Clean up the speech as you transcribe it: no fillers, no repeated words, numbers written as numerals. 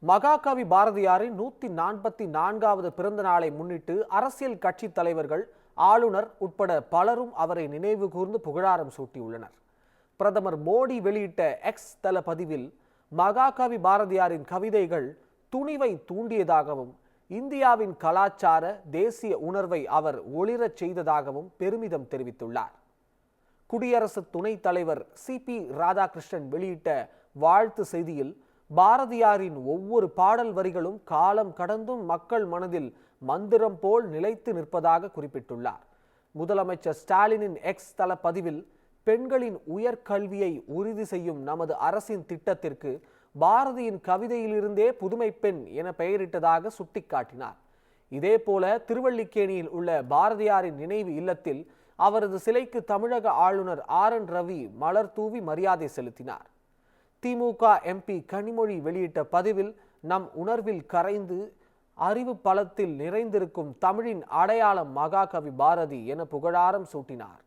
மகாகவி பாரதியாரின் 144வது பிறந்த நாளை முன்னிட்டு அரசியல் கட்சி தலைவர்கள், ஆளுநர் உட்பட பலரும் அவரை நினைவு கூர்ந்து புகழாரம் சூட்டியுள்ளனர். பிரதமர் மோடி வெளியிட்ட எக்ஸ் தள பதிவில் மகாகவி பாரதியாரின் கவிதைகள் துணிவை தூண்டியதாகவும், இந்தியாவின் கலாச்சார தேசிய உணர்வை அவர் ஒளிரச் செய்ததாகவும் பெருமிதம் தெரிவித்துள்ளார். குடியரசு துணைத் தலைவர் CP ராதாகிருஷ்ணன் வெளியிட்ட வாழ்த்து செய்தியில், பாரதியாரின் ஒவ்வொரு பாடல் வரிகளும் காலம் கடந்தும் மக்கள் மனதில் மந்திரம் போல் நிலைத்து நிற்பதாக குறிப்பிட்டுள்ளார். முதலமைச்சர் ஸ்டாலினின் எக்ஸ் தள பதிவில், பெண்களின் உயர்கல்வியை உறுதி செய்யும் நமது அரசின் திட்டத்திற்கு பாரதியின் கவிதையிலிருந்தே புதுமை பெண் என பெயரிட்டதாக சுட்டிக்காட்டினார். இதேபோல திருவல்லிக்கேணியில் உள்ள பாரதியாரின் நினைவு இல்லத்தில் அவரது சிலைக்கு தமிழக ஆளுநர் RN ரவி மலர் தூவி மரியாதை செலுத்தினார். திமுக MP கனிமொழி வெளியிட்ட பதிவில், நம் உணர்வில் கரைந்து அறிவு பலத்தில் நிறைந்திருக்கும் தமிழின் அடையாளம் மகாகவி பாரதி என புகழாரம் சூட்டினார்.